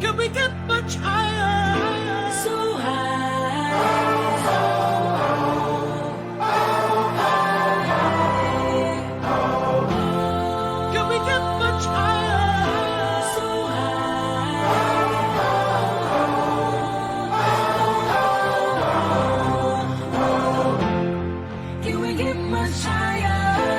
Can we get much higher? So high. So high. Can we get much higher? So high. Can we get much higher? So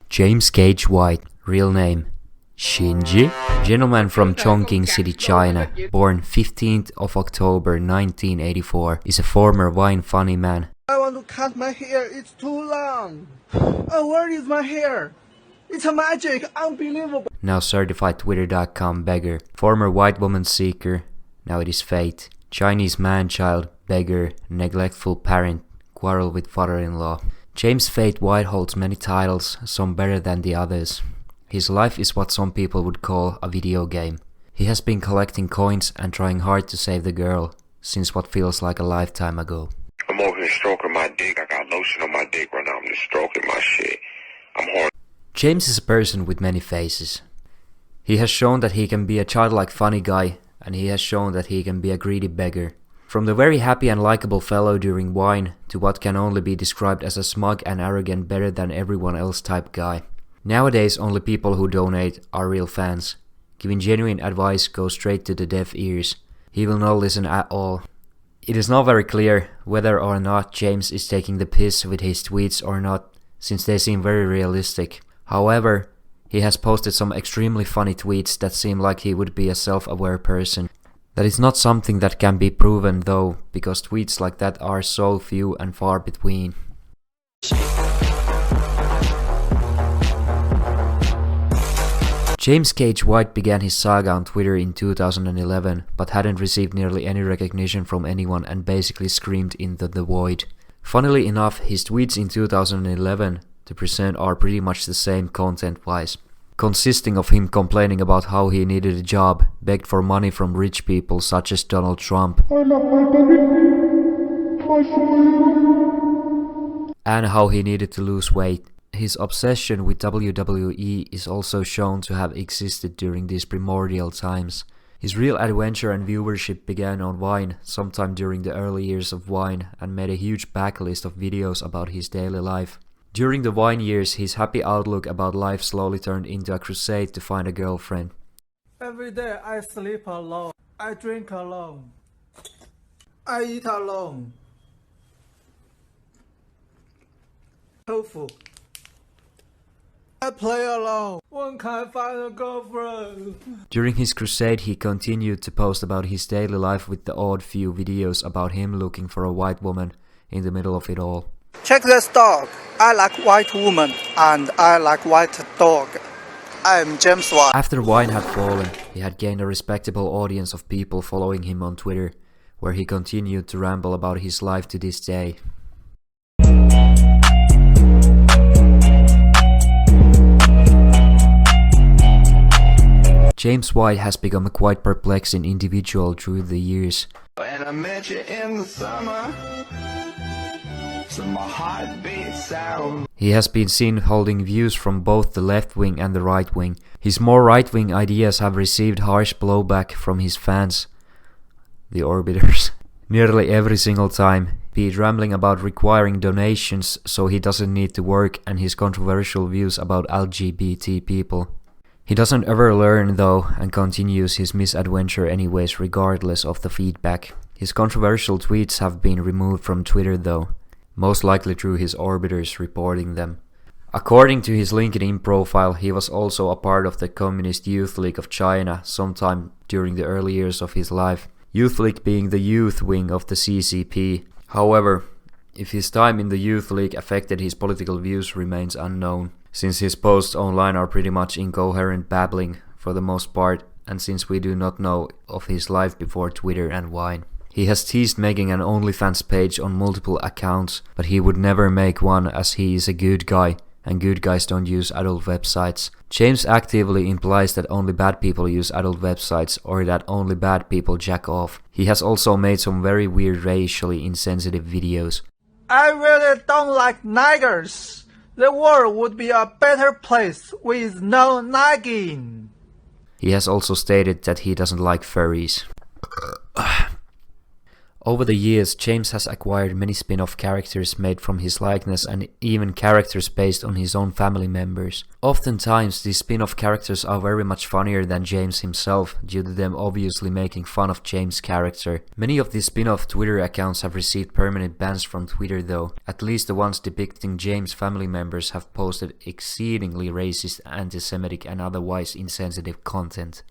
James Gage White, real name Shinji, gentleman from Chongqing City, China, born 15th of October 1984, is a former Vine funny man. I want to cut my hair, it's too long. Oh, where is my hair? It's a magic, unbelievable. Now certified Twitter.com beggar, former white woman seeker, now it is fate. Chinese man-child, beggar, neglectful parent, quarrel with father-in-law. James Fate White holds many titles, some better than the others. His life is what some people would call a video game. He has been collecting coins and trying hard to save the girl, since what feels like a lifetime ago. I'm over here stroking my dick, I got lotion on my dick right now, I'm just stroking my shit. I'm horny. James is a person with many faces. He has shown that he can be a childlike funny guy, and he has shown that he can be a greedy beggar. From the very happy and likable fellow during Vine to what can only be described as a smug and arrogant better than everyone else type guy. Nowadays only people who donate are real fans. Giving genuine advice goes straight to the deaf ears. He will not listen at all. It is not very clear whether or not James is taking the piss with his tweets or not, since they seem very realistic. However, he has posted some extremely funny tweets that seem like he would be a self-aware person. That is not something that can be proven though, because tweets like that are so few and far between. James Gage White began his saga on Twitter in 2011, but hadn't received nearly any recognition from anyone and basically screamed into the void. Funnily enough, his tweets in 2011 to present are pretty much the same content-wise, consisting of him complaining about how he needed a job, begged for money from rich people such as Donald Trump, and how he needed to lose weight. His obsession with WWE is also shown to have existed during these primordial times. His real adventure and viewership began on Vine sometime during the early years of Vine and made a huge backlist of videos about his daily life. During the Vine years, his happy outlook about life slowly turned into a crusade to find a girlfriend. Every day I sleep alone, I drink alone, I eat alone. Tofu. I play alone. When can I find a girlfriend? During his crusade, he continued to post about his daily life with the odd few videos about him looking for a white woman in the middle of it all. Check this dog. I like white woman and I like white dog. I'm James White. After Wine had fallen, he had gained a respectable audience of people following him on Twitter, where he continued to ramble about his life to this day. James White has become a quite perplexing individual through the years. And I met you in the summer, so my heart beats sound. He has been seen holding views from both the left wing and the right wing. His more right wing ideas have received harsh blowback from his fans, the Orbiters, nearly every single time, be it rambling about requiring donations so he doesn't need to work and his controversial views about LGBT people. He doesn't ever learn though and continues his misadventure anyways regardless of the feedback. His controversial tweets have been removed from Twitter though, most likely through his Orbiters reporting them. According to his LinkedIn profile, he was also a part of the Communist Youth League of China sometime during the early years of his life, Youth League being the youth wing of the CCP. However, if his time in the Youth League affected his political views remains unknown, since his posts online are pretty much incoherent babbling for the most part, and since we do not know of his life before Twitter and Wine. He has teased making an OnlyFans page on multiple accounts, but he would never make one as he is a good guy, and good guys don't use adult websites. James actively implies that only bad people use adult websites or that only bad people jack off. He has also made some very weird racially insensitive videos. I really don't like niggers. The world would be a better place with no nagging. He has also stated that he doesn't like furries. Over the years, James has acquired many spin-off characters made from his likeness and even characters based on his own family members. Oftentimes, these spin-off characters are very much funnier than James himself, due to them obviously making fun of James' character. Many of these spin-off Twitter accounts have received permanent bans from Twitter though. At least the ones depicting James' family members have posted exceedingly racist, anti-Semitic and otherwise insensitive content.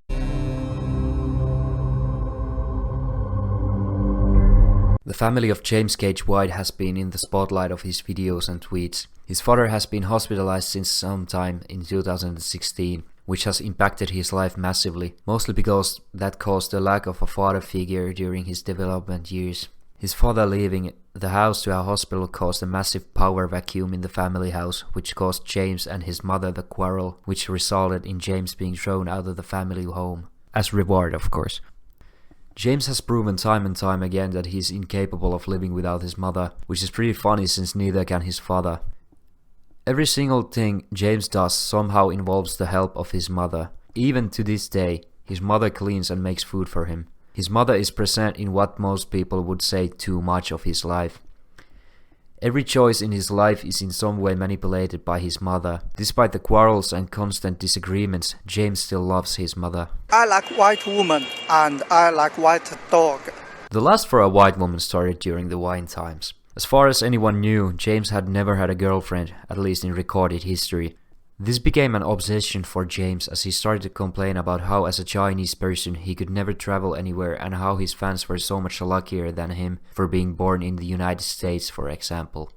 The family of James Gage White has been in the spotlight of his videos and tweets. His father has been hospitalized since some time in 2016, which has impacted his life massively, mostly because that caused the lack of a father figure during his development years. His father leaving the house to a hospital caused a massive power vacuum in the family house, which caused James and his mother the quarrel, which resulted in James being thrown out of the family home. As reward, of course. James has proven time and time again that he is incapable of living without his mother, which is pretty funny since neither can his father. Every single thing James does somehow involves the help of his mother. Even to this day, his mother cleans and makes food for him. His mother is present in what most people would say too much of his life. Every choice in his life is in some way manipulated by his mother. Despite the quarrels and constant disagreements, James still loves his mother. I like white woman and I like white dog. The lust for a white woman started during the Wine times. As far as anyone knew, James had never had a girlfriend, at least in recorded history. This became an obsession for James as he started to complain about how as a Chinese person he could never travel anywhere and how his fans were so much luckier than him for being born in the United States, for example.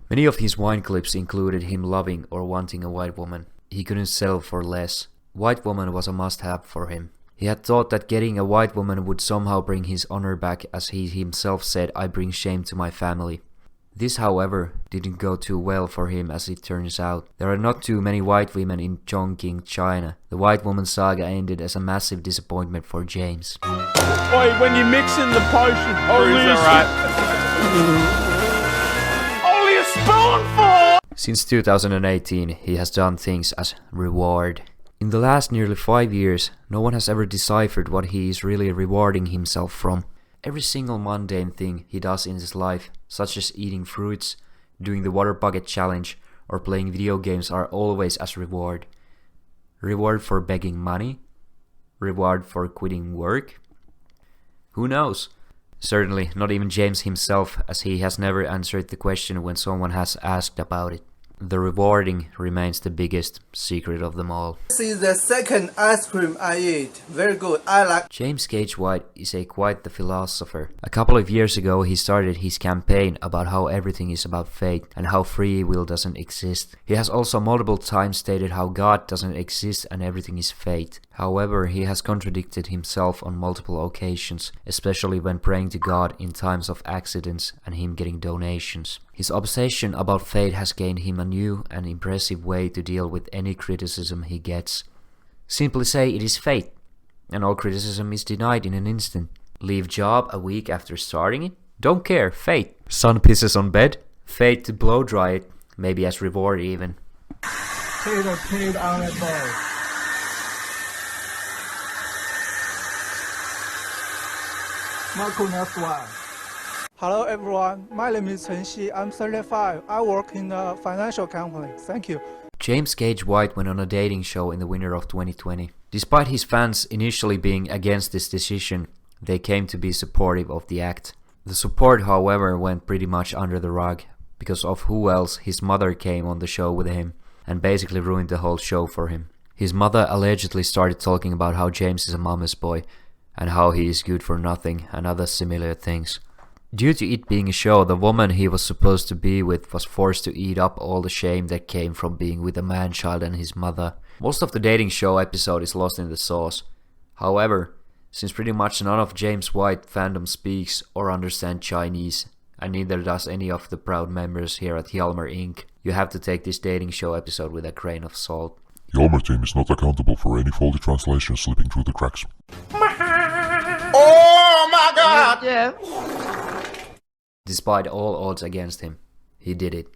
Many of his Wine clips included him loving or wanting a white woman. He couldn't settle for less. White woman was a must-have for him. He had thought that getting a white woman would somehow bring his honor back, as he himself said, "I bring shame to my family." This, however, didn't go too well for him as it turns out. There are not too many white women in Chongqing, China. The white woman saga ended as a massive disappointment for James. Oi, when you're mixing the potion, only a spoonful! Since 2018, he has done things as reward. In the last nearly 5 years, no one has ever deciphered what he is really rewarding himself from. Every single mundane thing he does in his life, such as eating fruits, doing the water bucket challenge, or playing video games, are always as reward. Reward for begging money? Reward for quitting work? Who knows? Certainly not even James himself, as he has never answered the question when someone has asked about it. The rewarding remains the biggest secret of them all. This is the second ice cream I eat. Very good. I like. James Gage White is quite the philosopher. A couple of years ago he started his campaign about how everything is about fate and how free will doesn't exist. He has also multiple times stated how God doesn't exist and everything is fate. However, he has contradicted himself on multiple occasions, especially when praying to God in times of accidents and him getting donations. His obsession about fate has gained him a new and impressive way to deal with any criticism he gets. Simply say it is fate, and all criticism is denied in an instant. Leave job a week after starting it? Don't care, fate. Sun pisses on bed? Fate to blow dry it, maybe as reward even. Peter peed on a ball. Marco, next one. Hello everyone, my name is Chen Xi. I'm 35. I work in a financial company. Thank you. James Gage White went on a dating show in the winter of 2020. Despite his fans initially being against this decision, they came to be supportive of the act. The support, however, went pretty much under the rug because of who else. His mother came on the show with him and basically ruined the whole show for him. His mother allegedly started talking about how James is a mama's boy and how he is good for nothing and other similar things. Due to it being a show, the woman he was supposed to be with was forced to eat up all the shame that came from being with a man-child and his mother. Most of the dating show episode is lost in the sauce. However, since pretty much none of James White fandom speaks or understand Chinese, and neither does any of the proud members here at Hjalmar Inc., you have to take this dating show episode with a grain of salt. Hjalmar team is not accountable for any faulty translations slipping through the cracks. Oh my God! Yeah. Despite all odds against him, he did it.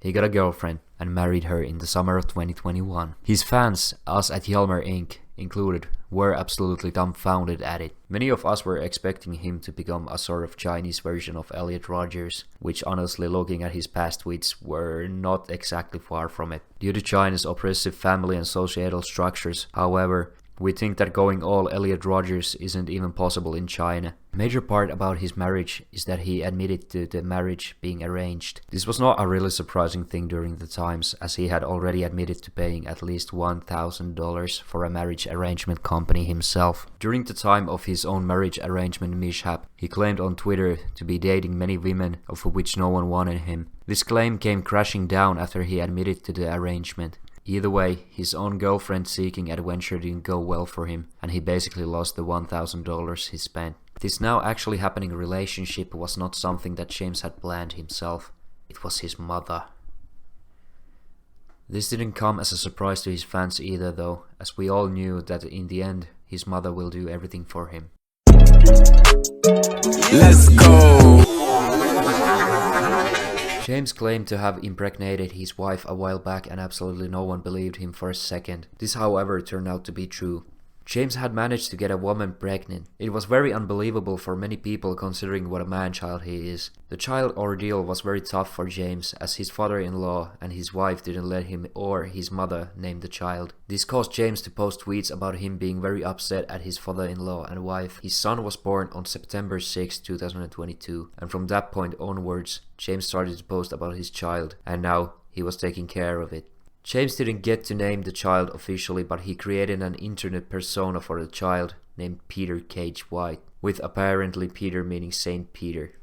He got a girlfriend and married her in the summer of 2021. His fans, us at Hjalmar Inc. included, were absolutely dumbfounded at it. Many of us were expecting him to become a sort of Chinese version of Elliot Rodgers, which honestly, looking at his past tweets, were not exactly far from it. Due to China's oppressive family and societal structures, however, we think that going all Elliot Rodgers isn't even possible in China. A major part about his marriage is that he admitted to the marriage being arranged. This was not a really surprising thing during the times, as he had already admitted to paying at least $1,000 for a marriage arrangement company himself. During the time of his own marriage arrangement mishap, he claimed on Twitter to be dating many women, of which no one wanted him. This claim came crashing down after he admitted to the arrangement. Either way, his own girlfriend-seeking adventure didn't go well for him, and he basically lost the $1,000 he spent. This now actually happening relationship was not something that James had planned himself. It was his mother. This didn't come as a surprise to his fans either though, as we all knew that in the end, his mother will do everything for him. Let's go. James claimed to have impregnated his wife a while back and absolutely no one believed him for a second. This however turned out to be true. James had managed to get a woman pregnant. It was very unbelievable for many people considering what a man-child he is. The child ordeal was very tough for James as his father-in-law and his wife didn't let him or his mother name the child. This caused James to post tweets about him being very upset at his father-in-law and wife. His son was born on September 6, 2022, and from that point onwards, James started to post about his child, and now he was taking care of it. James didn't get to name the child officially, but he created an internet persona for the child named Peter Gage White, with apparently Peter meaning Saint Peter.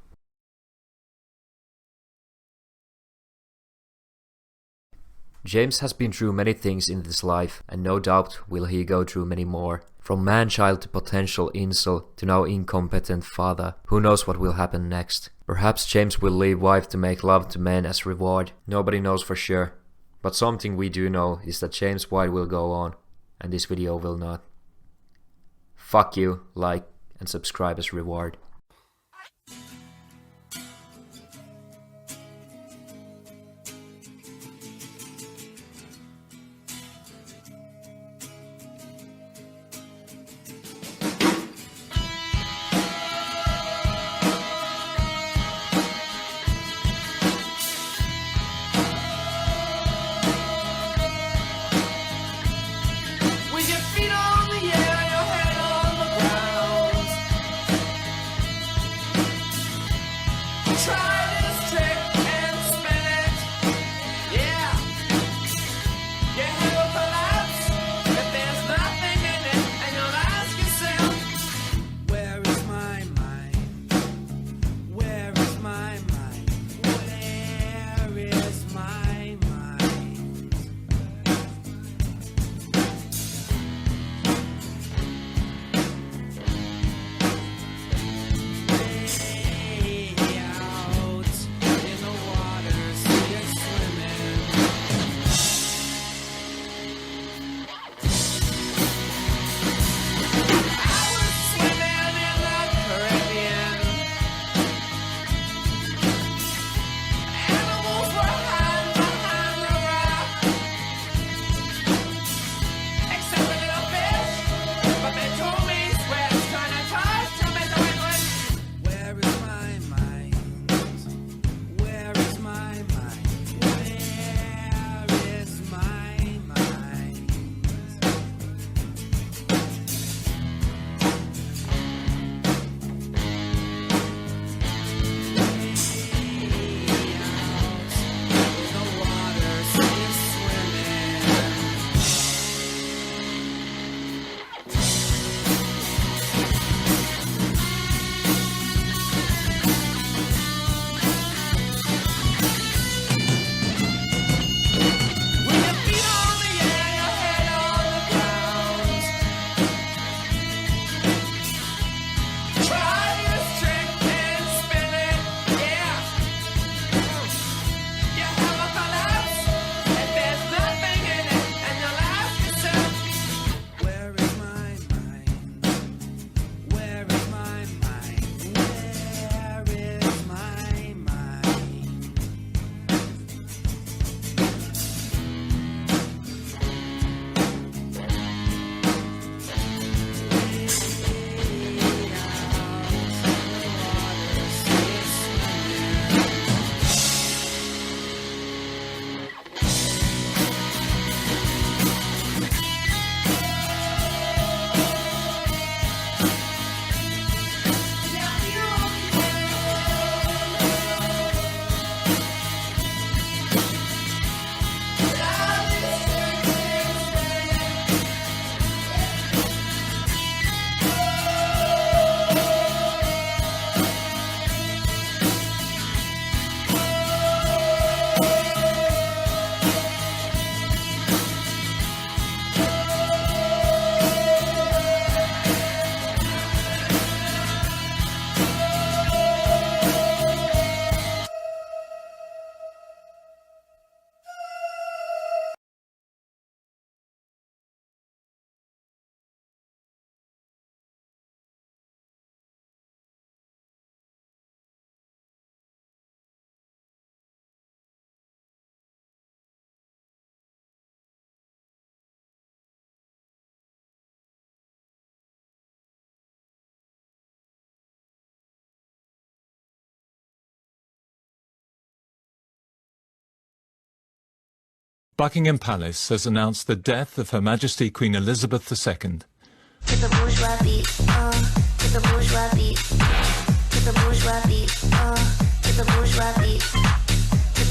James has been through many things in this life, and no doubt will he go through many more. From man-child to potential incel to now incompetent father. Who knows what will happen next? Perhaps James will leave wife to make love to men as reward. Nobody knows for sure. But something we do know is that James White will go on, and this video will not. Fuck you, like, and subscribe as reward. With your feet on the air, your head on the ground. Try this trick and spin it. Yeah. Buckingham Palace has announced the death of Her Majesty Queen Elizabeth II. To the bourgeois beat, to the bourgeois beat, to the bourgeois beat.